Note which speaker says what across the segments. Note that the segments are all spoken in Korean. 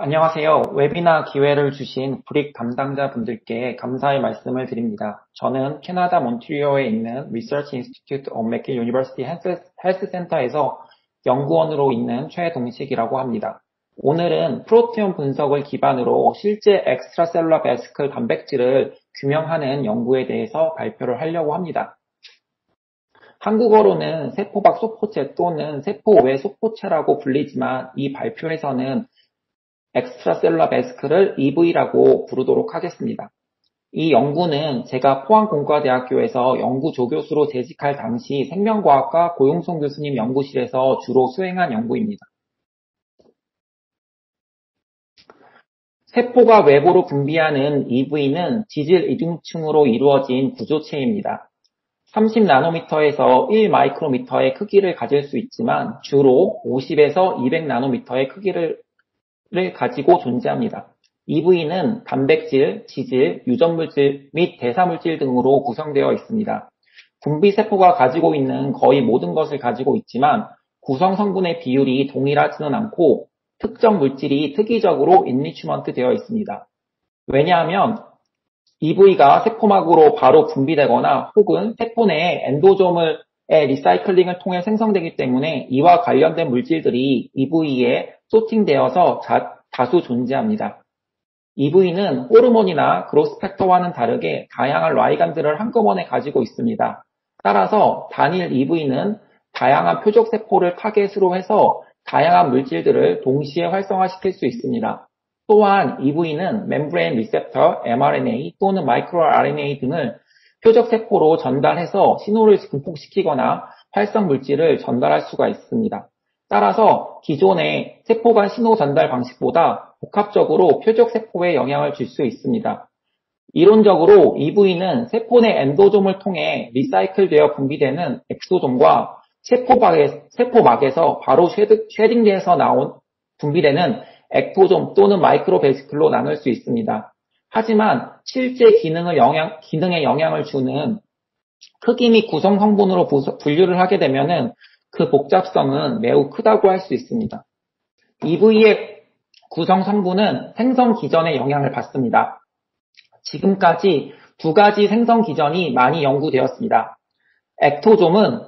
Speaker 1: 안녕하세요. 웨비나 기회를 주신 브릭 담당자분들께 감사의 말씀을 드립니다. 저는 캐나다 몬트리올에 있는 Research Institute of McGill University Health Center에서 연구원으로 있는 최동식이라고 합니다. 오늘은 프로테옴 분석을 기반으로 실제 엑스트라셀룰러 베시클 단백질을 규명하는 연구에 대해서 발표를 하려고 합니다. 한국어로는 세포박 소포체 또는 세포 외 소포체라고 불리지만 이 발표에서는 엑스트라셀룰러 베시클을 EV라고 부르도록 하겠습니다. 이 연구는 제가 포항공과대학교에서 연구 조교수로 재직할 당시 생명과학과 고용성 교수님 연구실에서 주로 수행한 연구입니다. 세포가 외부로 분비하는 EV는 지질 이중층으로 이루어진 구조체입니다. 30나노미터에서 1마이크로미터의 크기를 가질 수 있지만 주로 50에서 200나노미터의 크기를 가지고 존재합니다. EV는 단백질, 지질, 유전물질 및 대사물질 등으로 구성되어 있습니다. 분비세포가 가지고 있는 거의 모든 것을 가지고 있지만 구성 성분의 비율이 동일하지는 않고 특정 물질이 특이적으로 인리추먼트 되어 있습니다. 왜냐하면 EV가 세포막으로 바로 분비되거나 혹은 세포 내에 엔도조물의 리사이클링을 통해 생성되기 때문에 이와 관련된 물질들이 EV에 소팅되어서 다수 존재합니다. EV는 호르몬이나 그로스팩터와는 다르게 다양한 라이간들을 한꺼번에 가지고 있습니다. 따라서 단일 EV는 다양한 표적세포를 타겟으로 해서 다양한 물질들을 동시에 활성화시킬 수 있습니다. 또한 EV는 멤브레인 리셉터, mRNA 또는 마이크로 RNA 등을 표적세포로 전달해서 신호를 증폭시키거나 활성 물질을 전달할 수가 있습니다. 따라서 기존의 세포 간 신호 전달 방식보다 복합적으로 표적세포에 영향을 줄 수 있습니다. 이론적으로 EV는 세포 내 엔도좀을 통해 리사이클되어 분비되는 엑소좀과 세포막에서 바로 쉐딩돼서 분비되는 액토좀 또는 마이크로 베시클로 나눌 수 있습니다. 하지만 실제 기능에 영향을 주는 크기 및 구성 성분으로 분류를 하게 되면은 그 복잡성은 매우 크다고 할 수 있습니다. EV의 구성 성분은 생성 기전에 영향을 받습니다. 지금까지 두 가지 생성 기전이 많이 연구되었습니다. 액토좀은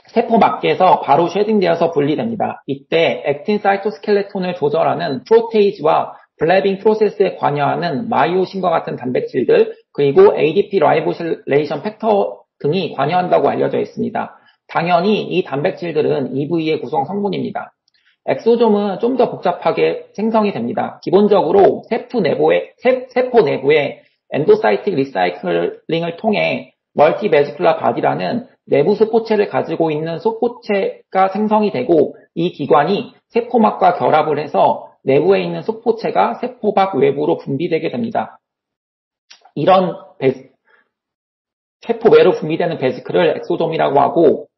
Speaker 1: 세포 막에서 바로 쉐딩되어서 분리됩니다. 이때 액틴 사이토스켈레톤을 조절하는 프로테이즈와 블레빙 프로세스에 관여하는 마이오신과 같은 단백질들 그리고 ADP 라이보실레이션 팩터 등이 관여한다고 알려져 있습니다. 당연히 이 단백질들은 EV의 구성 성분입니다. 엑소좀은 좀 더 복잡하게 생성이 됩니다. 기본적으로 세포 내부에 엔도사이틱 리사이클링을 통해 멀티베지클라 바디라는 내부 소포체를 가지고 있는 소포체가 생성이 되고 이 기관이 세포막과 결합을 해서 내부에 있는 소포체가 세포박 외부로 분비되게 됩니다. 이런 세포 외로 분비되는 베지클을 엑소좀이라고 하고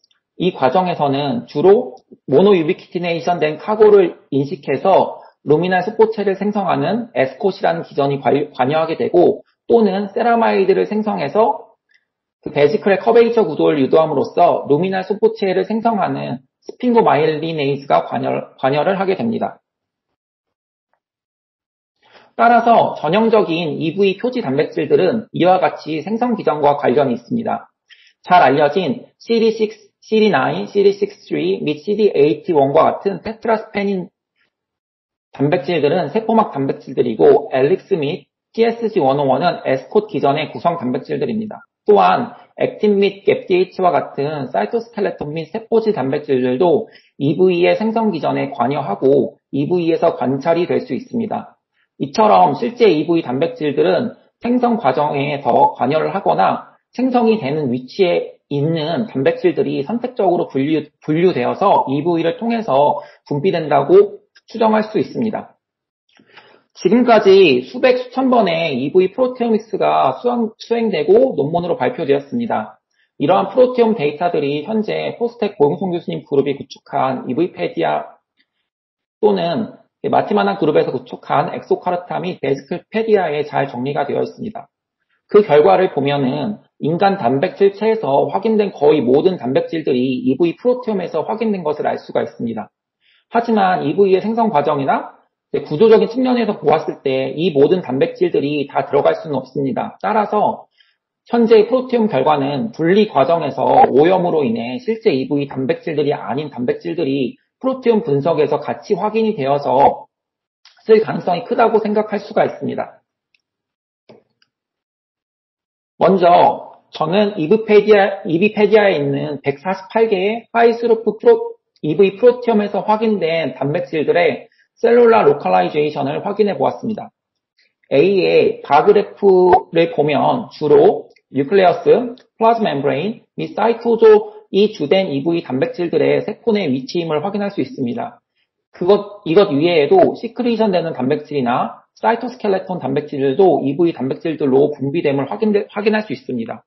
Speaker 1: 이 과정에서는 주로 모노유비키티네이션 된 카고를 인식해서 루미날 소포체를 생성하는 에스콧이라는 기전이 관여하게 되고 또는 세라마이드를 생성해서 그 베지클의 커베이처 구조를 유도함으로써 루미날 소포체를 생성하는 스핑고마일리네이즈가 관여를 하게 됩니다. 따라서 전형적인 EV 표지 단백질들은 이와 같이 생성 기전과 관련이 있습니다. 잘 알려진 CD6, CD9, CD63 및 CD81과 같은 테트라스페닌 단백질들은 세포막 단백질들이고 엘릭스 및 TSG101은 에스콧 기전의 구성 단백질들입니다. 또한 액틴 및 갭DH와 같은 사이토스켈레톤 및 세포질 단백질들도 EV의 생성 기전에 관여하고 EV에서 관찰이 될 수 있습니다. 이처럼 실제 EV 단백질들은 생성 과정에 더 관여를 하거나 생성이 되는 위치에 있는 단백질들이 선택적으로 분류되어서 EV를 통해서 분비된다고 추정할 수 있습니다. 지금까지 수백 수천 번의 EV 프로테오믹스가 수행되고 논문으로 발표되었습니다. 이러한 프로테옴 데이터들이 현재 포스텍 고용성 교수님 그룹이 구축한 EVpedia 또는 마티마난 그룹에서 구축한 엑소카르타 및 베지클페디아에 잘 정리가 되어 있습니다. 그 결과를 보면은 인간 단백질체에서 확인된 거의 모든 단백질들이 EV 프로테옴에서 확인된 것을 알 수가 있습니다. 하지만 EV의 생성 과정이나 구조적인 측면에서 보았을 때 이 모든 단백질들이 다 들어갈 수는 없습니다. 따라서 현재 프로티움 결과는 분리 과정에서 오염으로 인해 실제 EV 단백질들이 아닌 단백질들이 프로티움 분석에서 같이 확인이 되어서 쓸 가능성이 크다고 생각할 수가 있습니다. 먼저 저는 이비페디아에 있는 148개의 하이스루프 EV 프로티움에서 확인된 단백질들의 셀룰라 로컬라이제이션을 확인해 보았습니다. A의 바그래프를 보면 주로 뉴클레어스, 플라즈마 멤브레인 및 사이토조이 주된 EV 단백질들의 세포 내 위치임을 확인할 수 있습니다. 이것 위에에도 시크리션 되는 단백질이나 사이토스켈레톤 단백질들도 EV 단백질들로 분비됨을 확인할 수 있습니다.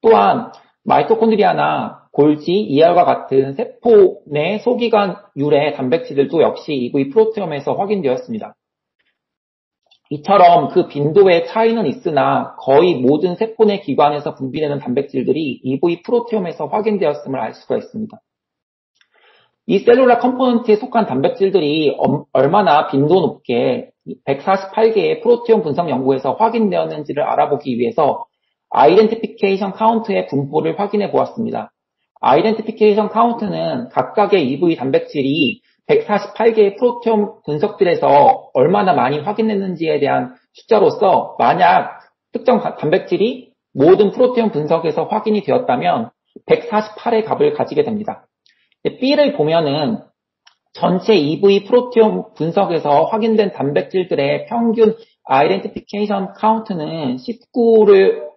Speaker 1: 또한 마이토콘드리아나 골지, ER과 같은 세포 내 소기관 유래 단백질들도 역시 EV 프로테옴에서 확인되었습니다. 이처럼 그 빈도의 차이는 있으나 거의 모든 세포 내 기관에서 분비되는 단백질들이 EV 프로테옴에서 확인되었음을 알 수가 있습니다. 이 셀룰라 컴포넌트에 속한 단백질들이 얼마나 빈도 높게 148개의 프로테옴 분석 연구에서 확인되었는지를 알아보기 위해서 아이덴티피케이션 카운트의 분포를 확인해 보았습니다. 아이덴티피케이션 카운트는 각각의 EV 단백질이 148개의 프로테옴 분석들에서 얼마나 많이 확인됐는지에 대한 숫자로서 만약 특정 단백질이 모든 프로테옴 분석에서 확인이 되었다면 148의 값을 가지게 됩니다. B를 보면은 전체 EV 프로테옴 분석에서 확인된 단백질들의 평균 아이덴티피케이션 카운트는 19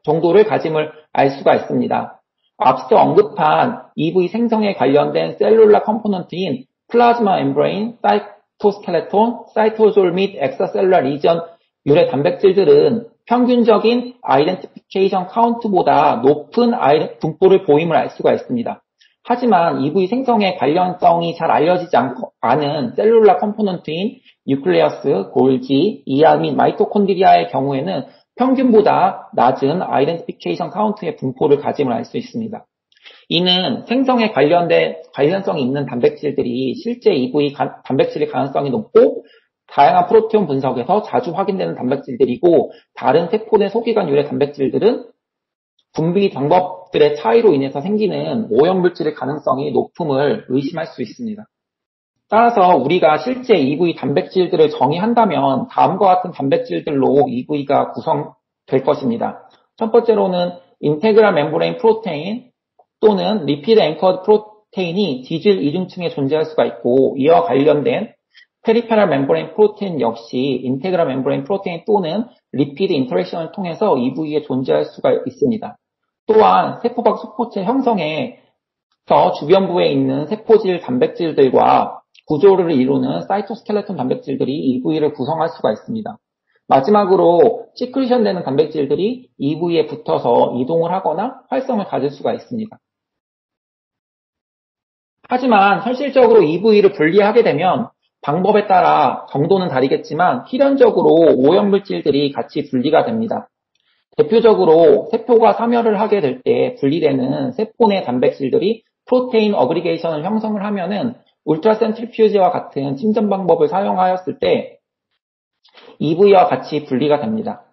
Speaker 1: 정도를 가짐을 알 수가 있습니다. 앞서 언급한 EV 생성에 관련된 셀룰라 컴포넌트인 플라즈마 멤브레인, 사이토스켈레톤, 사이토졸 및 엑스트라셀룰라 리전 유래 단백질들은 평균적인 아이덴티피케이션 카운트보다 높은 분포를 보임을 알 수가 있습니다. 하지만 EV 생성의 관련성이 잘 알려지지 않은 셀룰라 컴포넌트인 뉴클레어스, 골지, ER 및 마이토콘드리아의 경우에는 평균보다 낮은 아이덴티피케이션 카운트의 분포를 가짐을 알 수 있습니다. 이는 생성에 관련성이 있는 단백질들이 실제 EV 단백질의 가능성이 높고 다양한 프로테옴 분석에서 자주 확인되는 단백질들이고 다른 세포 내 소기관 유래 단백질들은 분비 방법들의 차이로 인해서 생기는 오염물질의 가능성이 높음을 의심할 수 있습니다. 따라서 우리가 실제 EV 단백질들을 정의한다면 다음과 같은 단백질들로 EV가 구성될 것입니다. 첫 번째로는 인테그랄 멤브레인 프로테인 또는 리피드 앵커드 프로테인이 지질 이중층에 존재할 수가 있고 이와 관련된 페리페럴 멤브레인 프로테인 역시 인테그랄 멤브레인 프로테인 또는 리피드 인터랙션을 통해서 EV에 존재할 수가 있습니다. 또한 세포 밖 수포체 형성에서 주변부에 있는 세포질 단백질들과 구조를 이루는 사이토스켈레톤 단백질들이 EV를 구성할 수가 있습니다. 마지막으로 시크리션 되는 단백질들이 EV에 붙어서 이동을 하거나 활성을 가질 수가 있습니다. 하지만 현실적으로 EV를 분리하게 되면 방법에 따라 정도는 다르겠지만 필연적으로 오염물질들이 같이 분리가 됩니다. 대표적으로 세포가 사멸을 하게 될 때 분리되는 세포 내 단백질들이 프로테인 어그리게이션을 형성을 하면은 울트라센트리퓨지와 같은 침전 방법을 사용하였을 때 EV와 같이 분리가 됩니다.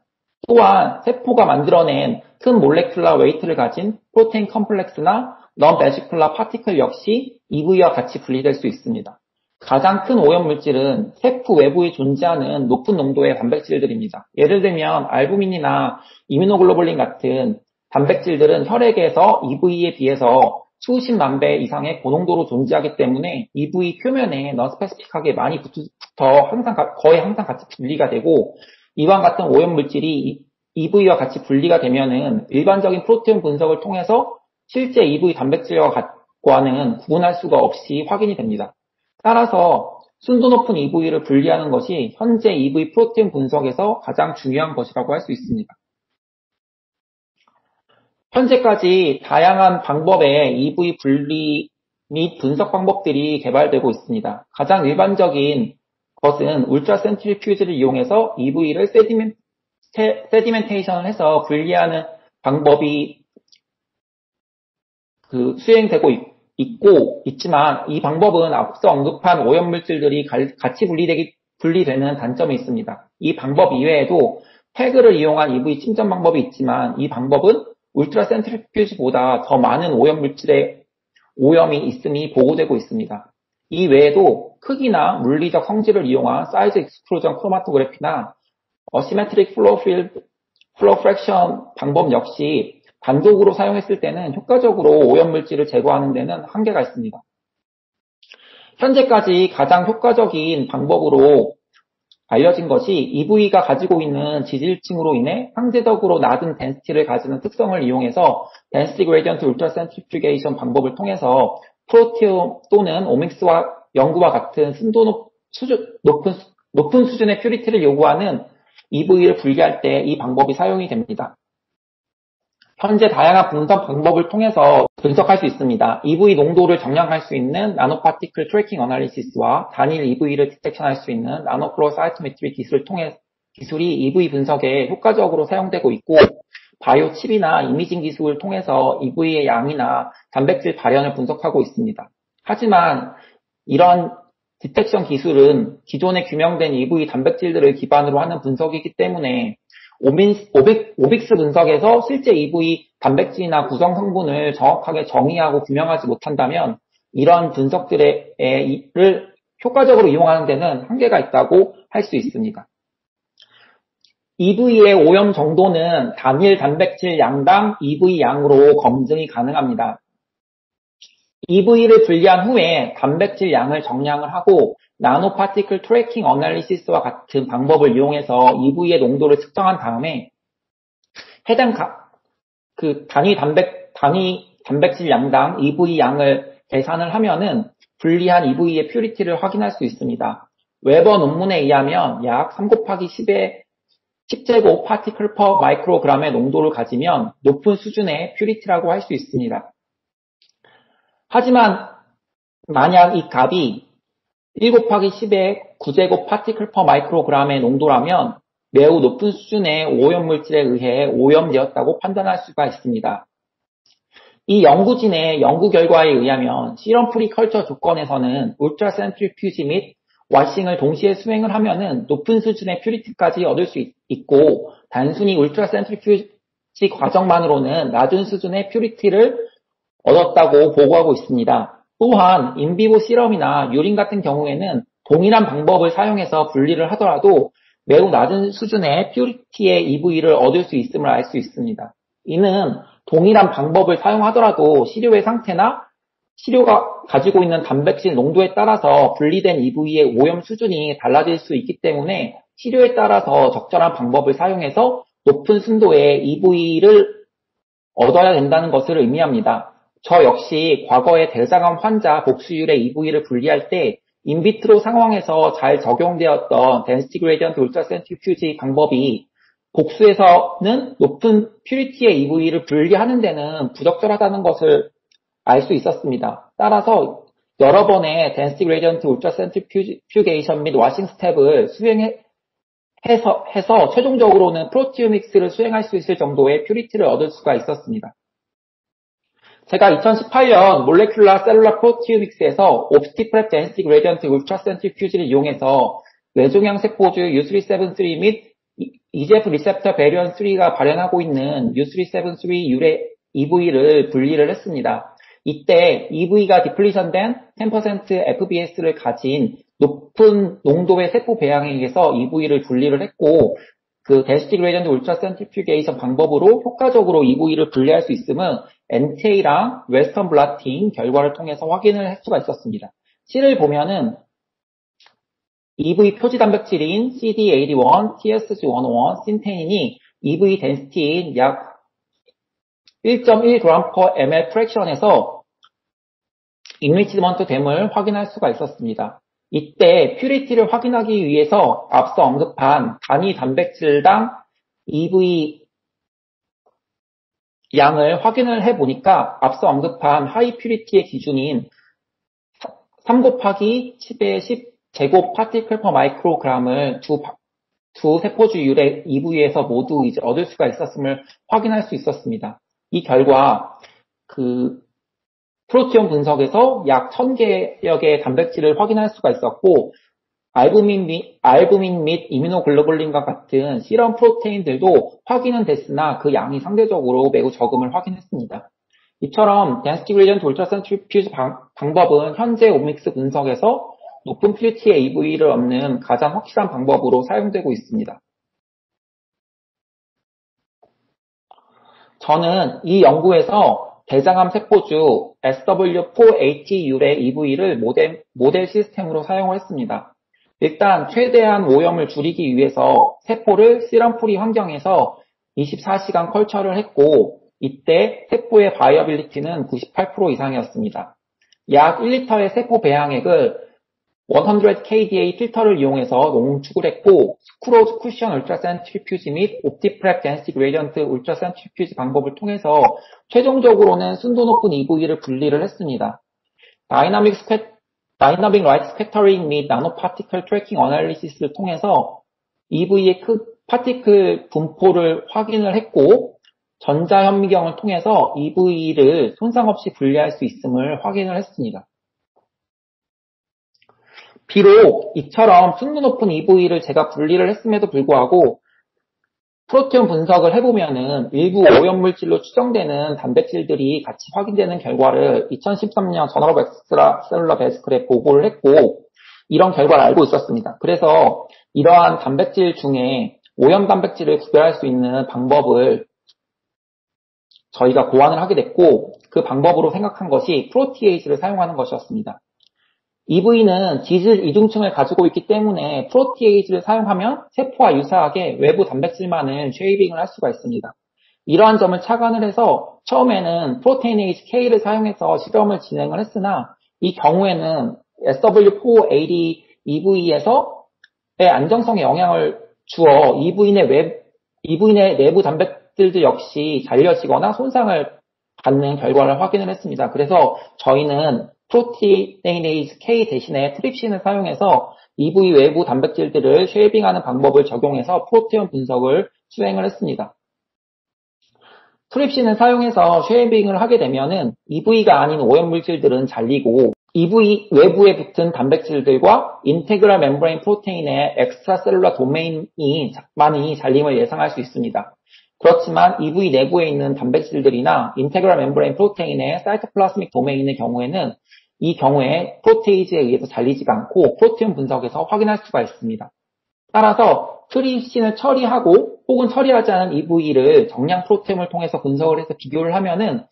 Speaker 1: 또한 세포가 만들어낸 큰 몰레큘러 웨이트를 가진 프로테인 컴플렉스나 non-vesicular 파티클 역시 EV와 같이 분리될 수 있습니다. 가장 큰 오염물질은 세포 외부에 존재하는 높은 농도의 단백질들입니다. 예를 들면 알부민이나 이뮤노글로불린 같은 단백질들은 혈액에서 EV에 비해서 수십만 배 이상의 고농도로 존재하기 때문에 EV 표면에 넌스페시픽하게 많이 붙어 거의 항상 같이 분리가 되고 이와 같은 오염물질이 EV와 같이 분리가 되면은 일반적인 프로테인 분석을 통해서 실제 EV 단백질과는 구분할 수가 없이 확인이 됩니다. 따라서 순도 높은 EV를 분리하는 것이 현재 EV 프로테인 분석에서 가장 중요한 것이라고 할 수 있습니다. 현재까지 다양한 방법의 EV 분리 및 분석 방법들이 개발되고 있습니다. 가장 일반적인 것은 울트라 센트리퓨즈를 이용해서 EV를 세디멘테이션을 해서 분리하는 방법이 수행되고 있지만 이 방법은 앞서 언급한 오염물질들이 같이 분리되기 분리되는 단점이 있습니다. 이 방법 이외에도 태그를 이용한 EV 침전 방법이 있지만 이 방법은 울트라 센트리퓨지보다 더 많은 오염물질의 오염이 있음이 보고되고 있습니다. 이 외에도 크기나 물리적 성질을 이용한 사이즈 익스플로전 크로마토그래피나 어시메트릭 플로우 프랙션 방법 역시 단독으로 사용했을 때는 효과적으로 오염물질을 제거하는 데는 한계가 있습니다. 현재까지 가장 효과적인 방법으로 알려진 것이 EV가 가지고 있는 지질층으로 인해 상대적으로 낮은 덴시티를 가지는 특성을 이용해서 덴시티 그레디언트 울트라 센트리퓨게이션 방법을 통해서 프로티움 또는 오믹스와 연구와 같은 순도 높은 수준의 퓨리티를 요구하는 EV를 분리할 때 이 방법이 사용이 됩니다. 현재 다양한 분석 방법을 통해서 분석할 수 있습니다. EV 농도를 정량할 수 있는 나노파티클 트래킹 어널리시스와 단일 EV를 디텍션할 수 있는 나노플로우 사이토메트리 기술이 EV 분석에 효과적으로 사용되고 있고, 바이오 칩이나 이미징 기술을 통해서 EV의 양이나 단백질 발현을 분석하고 있습니다. 하지만 이런 디텍션 기술은 기존에 규명된 EV 단백질들을 기반으로 하는 분석이기 때문에 오빅스 분석에서 실제 EV 단백질이나 구성 성분을 정확하게 정의하고 규명하지 못한다면 이런 분석들을 효과적으로 이용하는 데는 한계가 있다고 할 수 있습니다. EV의 오염 정도는 단일 단백질 양당 EV 양으로 검증이 가능합니다. EV를 분리한 후에 단백질 양을 정량을 하고 나노파티클 트래킹 어널리시스와 같은 방법을 이용해서 EV의 농도를 측정한 다음에 해당 단위 단백질 양당 EV 양을 계산을 하면은 분리한 EV의 퓨리티를 확인할 수 있습니다. 웨버 논문에 의하면 약 3 곱하기 10의 10제곱 파티클 퍼 마이크로그램의 농도를 가지면 높은 수준의 퓨리티라고 할 수 있습니다. 하지만 만약 이 값이 1 곱하기 10의 9제곱 파티클 퍼 마이크로그램의 농도라면 매우 높은 수준의 오염물질에 의해 오염되었다고 판단할 수가 있습니다. 이 연구진의 연구 결과에 의하면 실험 프리컬처 조건에서는 울트라 센트리퓨지 및 와싱을 동시에 수행을 하면은 높은 수준의 퓨리티까지 얻을 수 있고, 단순히 울트라 센트리퓨지 과정만으로는 낮은 수준의 퓨리티를 얻었다고 보고하고 있습니다. 또한 인비보 실험이나 유린 같은 경우에는 동일한 방법을 사용해서 분리를 하더라도 매우 낮은 수준의 퓨리티의 EV를 얻을 수 있음을 알 수 있습니다. 이는 동일한 방법을 사용하더라도 시료의 상태나 시료가 가지고 있는 단백질 농도에 따라서 분리된 EV의 오염 수준이 달라질 수 있기 때문에 시료에 따라서 적절한 방법을 사용해서 높은 순도의 EV를 얻어야 된다는 것을 의미합니다. 저 역시 과거에 대장암 환자 복수율의 EV를 분리할 때 인비트로 상황에서 잘 적용되었던 덴시티 그레디언트 울트라 센트리퓨지 방법이 복수에서는 높은 퓨리티의 EV를 분리하는 데는 부적절하다는 것을 알 수 있었습니다. 따라서 여러 번의 덴시티 그레디언트 울트라 센트리퓨게이션 및 와싱 스텝을 해서 최종적으로는 프로티오믹스를 수행할 수 있을 정도의 퓨리티를 얻을 수가 있었습니다. 제가 2018년 몰레큘라 셀룰라 프로티오믹스에서 옵스티프랩 덴시티 그레디언트 울트라 센트리퓨지를 이용해서 뇌종양 세포주 U373 및 EGF 리셉터 베리언 3가 발현하고 있는 U373 유래 EV를 분리를 했습니다. 이때 EV가 디플리션된 10% FBS를 가진 높은 농도의 세포 배양에 의해서 EV를 분리를 했고, 그 덴시티 그레디언트 울트라 센트리퓨게이션 방법으로 효과적으로 EV를 분리할 수 있음은 NTA랑 웨스턴 블라팅 결과를 통해서 확인을 할 수가 있었습니다. 실을 보면은 EV 표지 단백질인 CD81, TSG101, 신테닌이 EV 덴시티인 약 1.1g/ml 프랙션에서 인리치먼트 됨을 확인할 수가 있었습니다. 이때 퓨리티를 확인하기 위해서 앞서 언급한 단위 단백질당 EV 양을 확인을 해보니까 앞서 언급한 하이 퓨리티의 기준인 3 곱하기 10의 10 제곱 파티클 퍼 마이크로그램을 두 세포주 유래 EV에서 모두 이제 얻을 수가 있었음을 확인할 수 있었습니다. 이 결과 프로티움 분석에서 약 1000개여 개의 단백질을 확인할 수가 있었고, 알부민 및 이뮤노글로불린과 같은 실험 프로테인들도 확인은 됐으나 그 양이 상대적으로 매우 적음을 확인했습니다. 이처럼 density gradient ultracentrifuge 방법은 현재 오믹스 분석에서 높은 퓨리티 AV를 얻는 가장 확실한 방법으로 사용되고 있습니다. 저는 이 연구에서 대장암 세포주 SW480의 EV를 모델 시스템으로 사용을 했습니다. 일단 최대한 오염을 줄이기 위해서 세포를 시럼프리 환경에서 24시간 컬처를 했고 이때 세포의 바이어빌리티는 98% 이상이었습니다. 약 1리터의 세포 배양액을 100kDA 필터를 이용해서 농축을 했고 스크로즈 쿠션 울트라센트리퓨지 및 옵티프랩 덴시티 그레디언트 울트라센트리퓨지 방법을 통해서 최종적으로는 순도 높은 EV를 분리를 했습니다. 다이나믹 라이트 스캐터링 및 나노파티클 트래킹 어널리시스를 통해서 EV의 파티클 분포를 확인을 했고 전자현미경을 통해서 EV를 손상 없이 분리할 수 있음을 확인을 했습니다. 비록 이처럼 순도 높은 EV를 제가 분리를 했음에도 불구하고 프로테온 분석을 해보면은 일부 오염물질로 추정되는 단백질들이 같이 확인되는 결과를 2013년 저널 오브 엑스트라셀룰러 베스클에 보고를 했고 이런 결과를 알고 있었습니다. 그래서 이러한 단백질 중에 오염 단백질을 구별할 수 있는 방법을 저희가 고안을 하게 됐고 그 방법으로 생각한 것이 프로티에이즈를 사용하는 것이었습니다. EV는 지질 이중층을 가지고 있기 때문에 프로티에이즈를 사용하면 세포와 유사하게 외부 단백질만을 쉐이빙을 할 수가 있습니다. 이러한 점을 착안을 해서 처음에는 프로테이네이즈 K를 사용해서 실험을 진행을 했으나 이 경우에는 SW480 EV에서의 안정성에 영향을 주어 EV 내 내부 단백질들 역시 잘려지거나 손상을 받는 결과를 확인을 했습니다. 그래서 저희는 프로테이네이즈 K 대신에 트립신을 사용해서 EV 외부 단백질들을 쉐이빙하는 방법을 적용해서 프로테온 분석을 수행을 했습니다. 트립신을 사용해서 쉐이빙을 하게 되면은 EV가 아닌 오염물질들은 잘리고 EV 외부에 붙은 단백질들과 인테그랄 멤브레인 프로테인의 엑스트라셀룰러 도메인이 잘림을 예상할 수 있습니다. 그렇지만 EV 내부에 있는 단백질들이나 인테그랄 멤브레인 프로테인의 사이토플라스믹 도메인의 경우에는 이 경우에 프로테이즈에 의해서 잘리지가 않고 프로테온 분석에서 확인할 수가 있습니다. 따라서 트립신을 처리하고 혹은 처리하지 않은 EV를 정량 프로테옴을 통해서 분석을 해서 비교를 하면은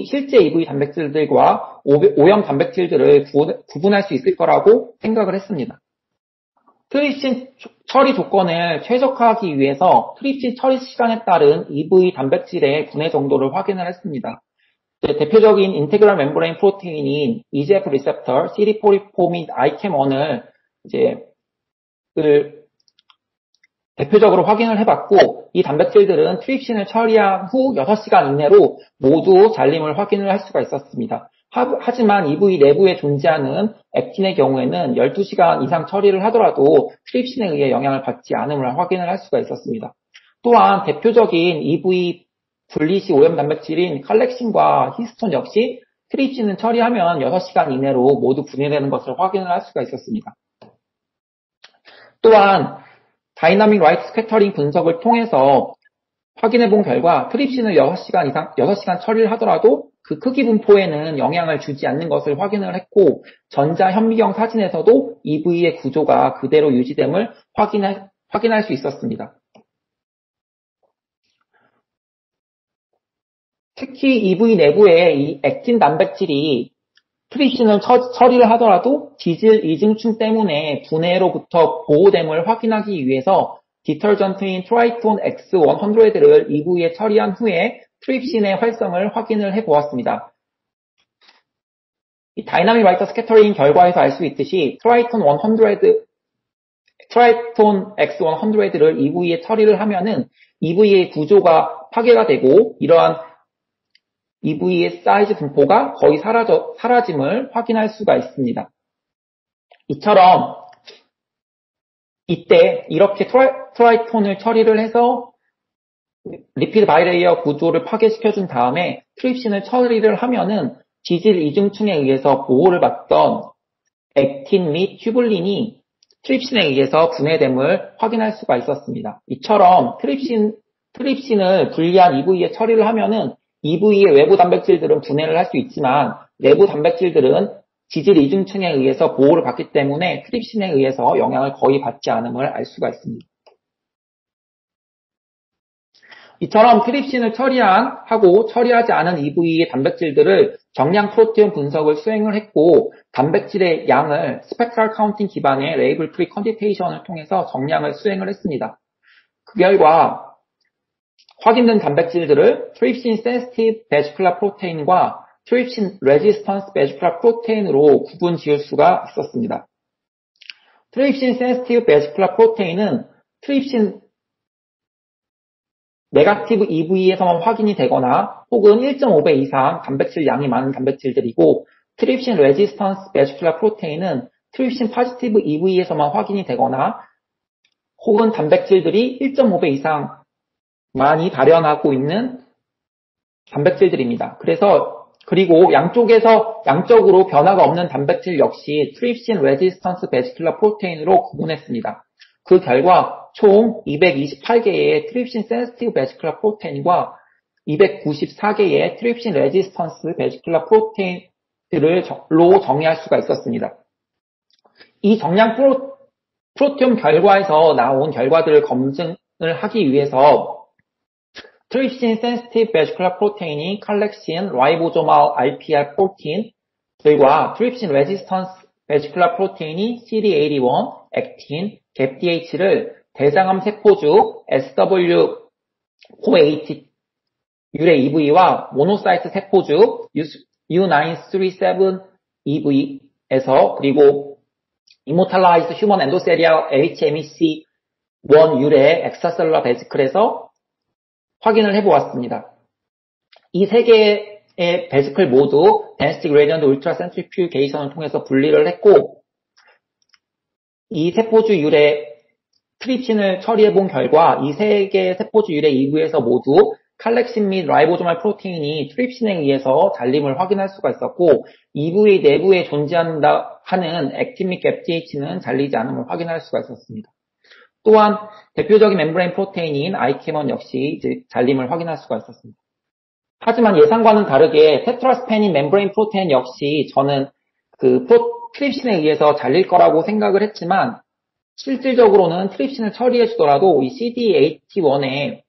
Speaker 1: 실제 EV 단백질들과 오염 단백질들을 구분할 수 있을 거라고 생각을 했습니다. 트립신 처리 조건을 최적화하기 위해서 트립신 처리 시간에 따른 EV 단백질의 분해 정도를 확인을 했습니다. 대표적인 인테그랄 멤브레인 프로테인인 EGF 리셉터, CD44 및 ICAM1을 대표적으로 확인을 해봤고 이 단백질들은 트립신을 처리한 후 6시간 이내로 모두 잘림을 확인을 할 수가 있었습니다. 하지만 EV 내부에 존재하는 액틴의 경우에는 12시간 이상 처리를 하더라도 트립신에 의해 영향을 받지 않음을 확인을 할 수가 있었습니다. 또한 대표적인 EV 분리시 오염 단백질인 칼렉신과 히스톤 역시 트립신을 처리하면 6시간 이내로 모두 분해되는 것을 확인을 할 수가 있었습니다. 또한 다이나믹 라이트 스캐터링 분석을 통해서 확인해 본 결과 트립신을 6시간 처리를 하더라도 그 크기 분포에는 영향을 주지 않는 것을 확인을 했고 전자 현미경 사진에서도 EV의 구조가 그대로 유지됨을 확인할 수 있었습니다. 특히 EV 내부에 이 액틴 단백질이 트립신을 처리를 하더라도 지질 이중층 때문에 분해로부터 보호됨을 확인하기 위해서 디터전트인 트라이톤 X100를 EV에 처리한 후에 트립신의 활성을 확인을 해보았습니다. 이 다이나믹 라이트 스캐터링 결과에서 알 수 있듯이 트라이톤 X100를 EV에 처리를 하면은 EV의 구조가 파괴가 되고 이러한 EV의 사이즈 분포가 거의 사라짐을 확인할 수가 있습니다. 이처럼 이때 이렇게 트라이톤을 처리를 해서 리피드 바이레이어 구조를 파괴시켜준 다음에 트립신을 처리를 하면은 지질 이중층에 의해서 보호를 받던 액틴 및 튜블린이 트립신에 의해서 분해됨을 확인할 수가 있었습니다. 이처럼 트립신을 분리한 EV에 처리를 하면은 EV의 외부 단백질들은 분해를 할 수 있지만 내부 단백질들은 지질 이중층에 의해서 보호를 받기 때문에 트립신에 의해서 영향을 거의 받지 않음을 알 수가 있습니다. 이처럼 트립신을 처리하지 않은 EV의 단백질들을 정량 프로테온 분석을 수행을 했고 단백질의 양을 스펙트럴 카운팅 기반의 레이블 프리 퀀티테이션을 통해서 정량을 수행을 했습니다. 그 결과 확인된 단백질들을 트립신 센시티브 베지큘러 프로테인과 트립신 레지스턴스 베지큘러 프로테인으로 구분 지을 수가 있었습니다. 트립신 센시티브 베지큘러 프로테인은 트립신 네거티브 EV에서만 확인이 되거나 혹은 1.5배 이상 단백질 양이 많은 단백질들이고 트립신 레지스턴스 베지큘러 프로테인은 트립신 포지티브 EV에서만 확인이 되거나 혹은 단백질들이 1.5배 이상 많이 발현하고 있는 단백질들입니다. 그리고 양쪽으로 변화가 없는 단백질 역시 트립신 레지스턴스 베지큘러 프로테인으로 구분했습니다. 그 결과 총 228개의 트립신 센시티브 베지큘러 프로테인과 294개의 트립신 레지스턴스 베지큘러 프로테인들로 정의할 수가 있었습니다. 이 정량 프로테옴 결과에서 나온 결과들을 검증을 하기 위해서 트립신 센시티브 베지큘러 프로테인이 칼렉신, 라이보조말 RPR 프로틴들과 트립신 레지스턴스 베지큘러 프로테인이 CD81, 액틴, GAPDH를 대장암 세포주 SW480 유래 EV와 모노사이트 세포주 U937EV에서 그리고 이모탈라이즈 휴먼 엔도세리얼 HMEC1 유래 엑스트라셀룰러 베지클에서 확인을 해보았습니다. 이 세 개의 베지클 모두 density gradient ultra centrifugation 통해서 분리를 했고 이 세포주 유래 트립신을 처리해본 결과 이 세 개의 세포주 유래 EV에서 모두 칼렉신 및 라이보조말 프로테인이 트립신에 의해서 잘림을 확인할 수가 있었고 EV 내부에 존재한다 하는 액틴 및 GAPDH는 잘리지 않음을 확인할 수가 있었습니다. 또한 대표적인 멤브레인 프로테인인 아이케몬 역시 잘림을 확인할 수가 있었습니다. 하지만 예상과는 다르게 테트라스페닌 멤브레인 프로테인 역시 저는 트립신에 의해서 잘릴 거라고 생각을 했지만 실질적으로는 트립신을 처리해 주더라도 이 CD81은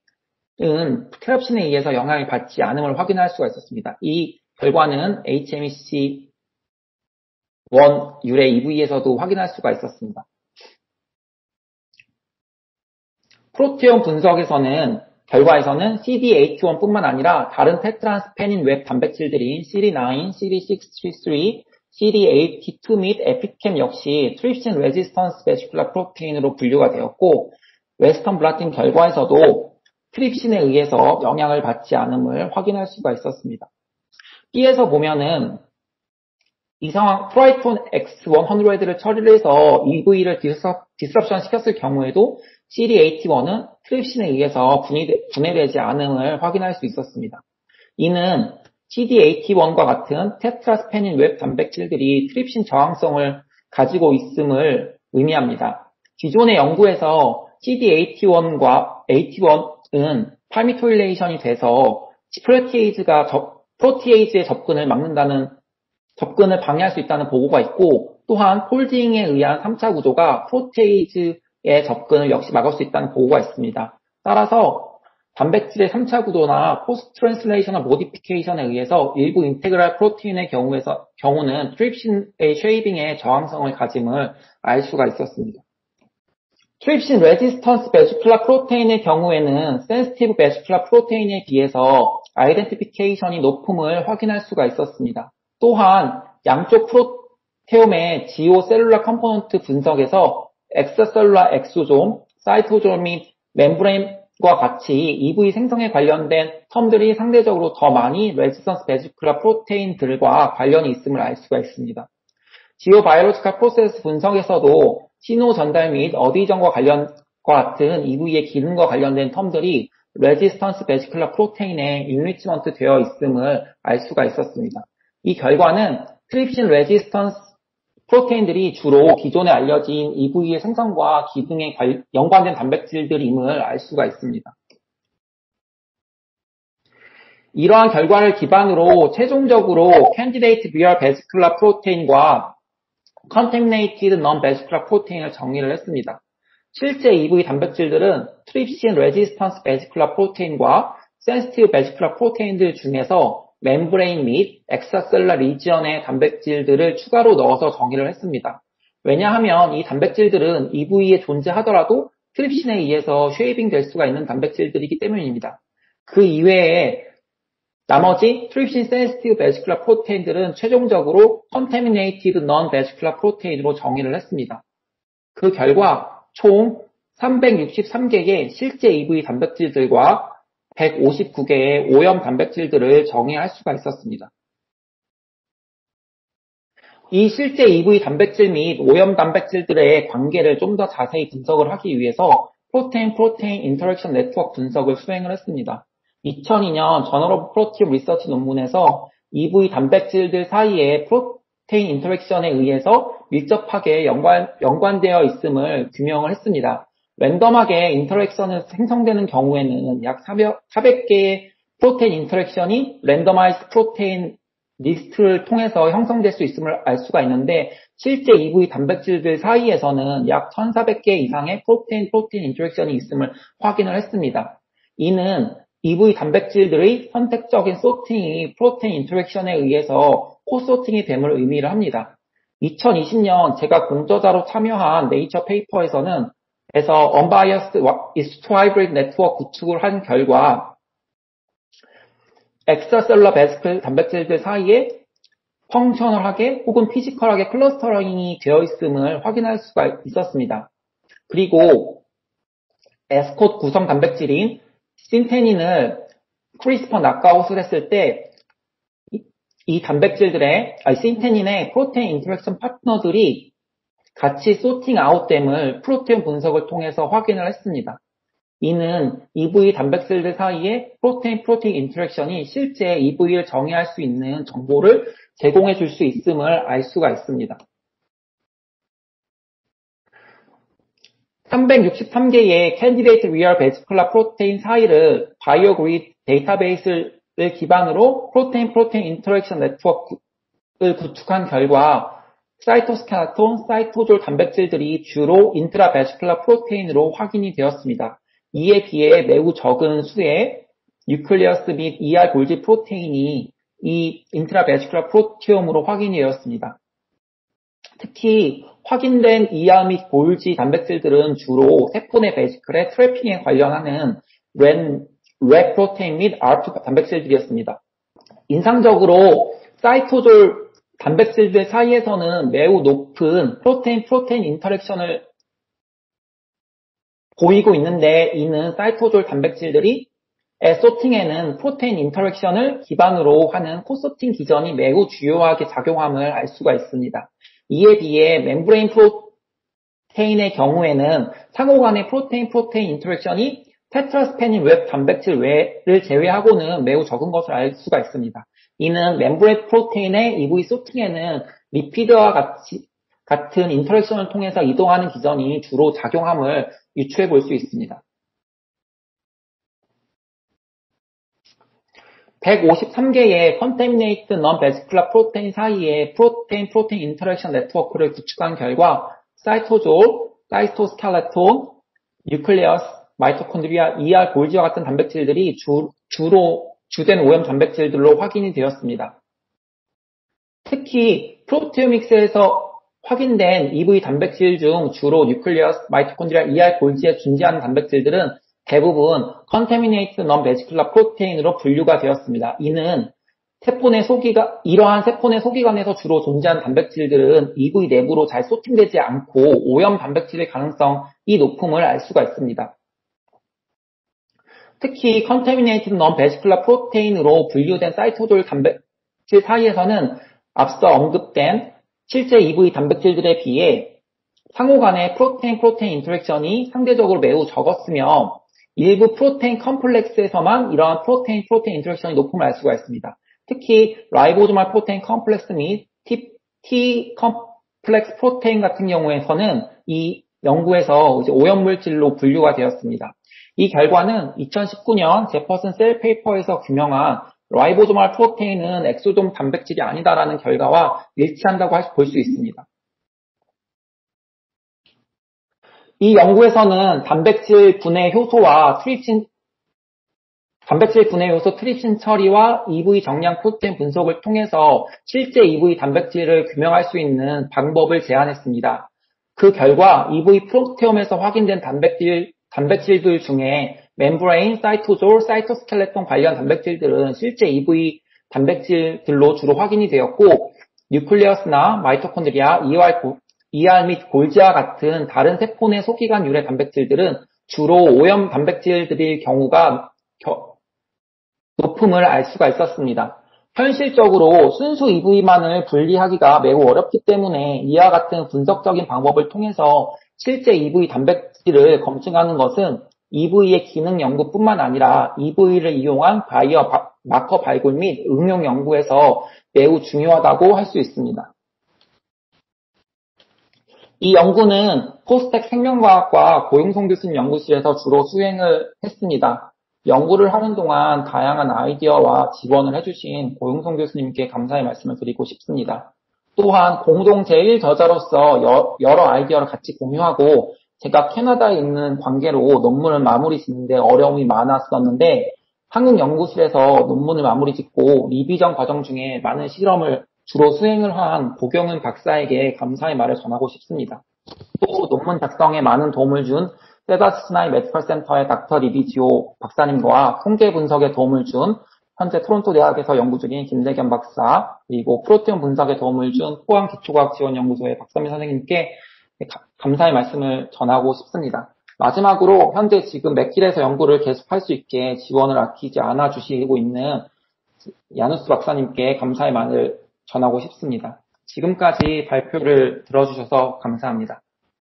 Speaker 1: 트립신에 의해서 영향을 받지 않음을 확인할 수가 있었습니다. 이 결과는 HMEC1 유래 EV에서도 확인할 수가 있었습니다. 프로테옴 분석에서는 결과에서는 CD81뿐만 아니라 다른 테트라스페닌 웹 단백질들인 CD9, CD63, CD82 및 에피캠 역시 트립신 레지스턴스 베지큘러 프로테인으로 분류가 되었고 웨스턴 블라팅 결과에서도 트립신에 의해서 영향을 받지 않음을 확인할 수가 있었습니다. B에서 보면은 이 상황 프라이톤 X100를 처리를 해서 EV를 디스럽션 시켰을 경우에도 CD81은 트립신에 의해서 분해되지 않음을 확인할 수 있었습니다. 이는 CD81과 같은 테트라스페닌 웹 단백질들이 트립신 저항성을 가지고 있음을 의미합니다. 기존의 연구에서 CD81은 팔미토일레이션이 돼서 프로티에이즈의 접근을 방해할 수 있다는 보고가 있고 또한 폴딩에 의한 3차 구조가 프로테이즈의 접근을 역시 막을 수 있다는 보고가 있습니다. 따라서 단백질의 3차 구조나 포스트 트랜슬레이셔널 모디피케이션에 의해서 일부 인테그랄 프로테인의 경우는 트립신의 쉐이빙에 저항성을 가짐을 알 수가 있었습니다. 트립신 레지스턴스 베지큘러 프로테인의 경우에는 센시티브 베지큘러 프로테인에 비해서 아이덴티피케이션이 높음을 확인할 수가 있었습니다. 또한 양쪽 프로테옴의 지오 셀룰라 컴포넌트 분석에서 엑스트라셀룰라 엑소좀, 사이토존 및 멤브레인과 같이 EV 생성에 관련된 텀들이 상대적으로 더 많이 레지스턴스 베지큘러 프로테인들과 관련이 있음을 알 수가 있습니다. 지오 바이올로지컬 프로세스 분석에서도 신호 전달 및 어디전과 같은 EV의 기능과 관련된 텀들이 레지스턴스 베지큘러 프로테인에 인리치먼트 되어 있음을 알 수가 있었습니다. 이 결과는 트립신 레지스턴스 프로테인들이 주로 기존에 알려진 EV의 생성과 기능에 연관된 단백질들임을 알 수가 있습니다. 이러한 결과를 기반으로 최종적으로 Candidate Real Vesicular Protein과 Contaminated Non-Vesicular Protein을 정리를 했습니다. 실제 EV 단백질들은 Trypsin Resistance Vesicular Protein과 Sensitive Vesicular Protein들 중에서 멤브레인 및 엑스트라셀러 리지언의 단백질들을 추가로 넣어서 정의를 했습니다. 왜냐하면 이 단백질들은 EV에 존재하더라도 트립신에 의해서 쉐이빙 될 수가 있는 단백질들이기 때문입니다. 그 이외에 나머지 트립신 센시티브 베지큘러 프로테인들은 최종적으로 Contaminated Non-Vesicular Protein으로 정의를 했습니다. 그 결과 총 363개의 실제 EV 단백질들과 159개의 오염 단백질들을 정의할 수가 있었습니다. 이 실제 EV 단백질 및 오염 단백질들의 관계를 좀 더 자세히 분석을 하기 위해서 프로테인 인터랙션 네트워크 분석을 수행을 했습니다. 2002년 저널 오브 프로티움 리서치 논문에서 EV 단백질들 사이에 프로테인 인터랙션에 의해서 밀접하게 연관되어 있음을 규명을 했습니다. 랜덤하게 인터랙션을 생성되는 경우에는 약 400개의 프로테인 인터랙션이 랜더마이즈 프로테인 리스트를 통해서 형성될 수 있음을 알 수가 있는데 실제 EV 단백질들 사이에서는 약 1400개 이상의 프로테인 인터랙션이 있음을 확인을 했습니다. 이는 EV 단백질들의 선택적인 소팅이 프로테인 인터랙션에 의해서 코소팅이 됨을 의미를 합니다. 2020년 제가 공저자로 참여한 네이처 페이퍼에서는 Unbiased Hybrid Network 구축을 한 결과 엑스트라셀러 베스클 단백질들 사이에 펑셔널하게 혹은 피지컬하게 클러스터링이 되어 있음을 확인할 수가 있었습니다. 그리고 에스콧 구성 단백질인 신테닌을 크리스퍼 낙아웃을 했을 때 이 단백질들의 신테닌의 프로테인 인터랙션 파트너들이 같이 소팅 아웃됨을 프로테인 분석을 통해서 확인을 했습니다. 이는 EV 단백질들 사이에 프로테인 인터랙션이 실제 EV를 정의할 수 있는 정보를 제공해 줄 수 있음을 알 수가 있습니다. 363개의 Candidate Real Vesicular Protein 사이를 바이오그리드 데이터베이스를 기반으로 프로테인 인터랙션 네트워크를 구축한 결과 사이토스켈레톤, 사이토졸 단백질들이 주로 인트라베시큘러 프로테인으로 확인이 되었습니다. 이에 비해 매우 적은 수의 뉴클리어스 및 ER 골지 프로테인이 이 인트라베시큘러 프로티옴으로 확인이 되었습니다. 특히 확인된 ER 및 골지 단백질들은 주로 세포 내 베시클의 트래핑에 관련하는 렉 프로테인 및 R2 단백질들이었습니다. 인상적으로 사이토졸 단백질들 사이에서는 매우 높은 프로테인 인터랙션을 보이고 있는데 이는 사이토졸 단백질들이 소팅에는 프로테인 인터랙션을 기반으로 하는 코소팅 기전이 매우 주요하게 작용함을 알 수가 있습니다. 이에 비해 멤브레인 프로테인의 경우에는 상호 간의 프로테인 인터랙션이 테트라스페닌 웹 단백질 외를 제외하고는 매우 적은 것을 알 수가 있습니다. 이는 멤브레인 프로테인의 EV 소팅에는 리피드와 같은 인터랙션을 통해서 이동하는 기전이 주로 작용함을 유추해 볼 수 있습니다. 153개의 Contaminated Non-Vesicular Protein 사이에 프로테인 인터랙션 네트워크를 구축한 결과 사이토졸, 사이토스켈레톤, 뉴클레어스, 마이토콘드리아, ER 골지와 같은 단백질들이 주로 주된 오염 단백질들로 확인이 되었습니다. 특히 프로테오믹스에서 확인된 EV 단백질 중 주로 뉴클리어스, 마이토콘드리아, ER 골지에 존재하는 단백질들은 대부분 Contaminated Non-Vesicular Protein으로 분류가 되었습니다. 이는 이러한 세포 내 소기관에서 주로 존재하는 단백질들은 EV 내부로 잘 소팅되지 않고 오염 단백질의 가능성이 높음을 알 수가 있습니다. 특히 Contaminated Non-Vesicular Protein으로 분류된 사이토졸 단백질 사이에서는 앞서 언급된 실제 EV 단백질들에 비해 상호 간의 프로테인 인터랙션이 상대적으로 매우 적었으며 일부 프로테인 컴플렉스에서만 이러한 프로테인 인터랙션이 높음을 알 수가 있습니다. 특히 라이보조말 프로테인 컴플렉스 및 T 플렉스 프로테인 같은 경우에서는 이 연구에서 이제 오염물질로 분류가 되었습니다. 이 결과는 2019년 제퍼슨 셀 페이퍼에서 규명한 라이보소말 프로테인은 엑소돔 단백질이 아니다라는 결과와 일치한다고 볼 수 있습니다. 이 연구에서는 단백질 분해 효소 트립신 처리와 EV 정량 프로테인 분석을 통해서 실제 EV 단백질을 규명할 수 있는 방법을 제안했습니다. 그 결과 EV 프로테옴에서 확인된 단백질들 중에 멤브레인, 사이토졸, 사이토스켈레톤 관련 단백질들은 실제 EV 단백질들로 주로 확인이 되었고, 뉴클리어스나 마이토콘드리아, ER 및 골지와 같은 다른 세포 내 소기관 유래 단백질들은 주로 오염 단백질들일 경우가 높음을 알 수가 있었습니다. 현실적으로 순수 EV만을 분리하기가 매우 어렵기 때문에 이와 같은 분석적인 방법을 통해서 실제 EV 단백질을 검증하는 것은 EV의 기능 연구뿐만 아니라 EV를 이용한 바이오 마커 발굴 및 응용 연구에서 매우 중요하다고 할 수 있습니다. 이 연구는 포스텍 생명과학과 고용성 교수님 연구실에서 주로 수행을 했습니다. 연구를 하는 동안 다양한 아이디어와 지원을 해주신 고용성 교수님께 감사의 말씀을 드리고 싶습니다. 또한 공동 제1저자로서 여러 아이디어를 같이 공유하고 제가 캐나다에 있는 관계로 논문을 마무리 짓는데 어려움이 많았었는데 한국 연구실에서 논문을 마무리 짓고 리비전 과정 중에 많은 실험을 주로 수행을 한 고경은 박사에게 감사의 말을 전하고 싶습니다. 또 논문 작성에 많은 도움을 준 세다스나이 메디컬 센터의 닥터 리비지오 박사님과 통계 분석에 도움을 준 현재 토론토 대학에서 연구 중인 김대겸 박사, 그리고 프로테인 분석에 도움을 준 포항기초과학지원연구소의 박선미 선생님께 감사의 말씀을 전하고 싶습니다. 마지막으로 현재 지금 맥길에서 연구를 계속할 수 있게 지원을 아끼지 않아 주시고 있는 야누스 박사님께 감사의 말을 전하고 싶습니다. 지금까지 발표를 들어주셔서 감사합니다.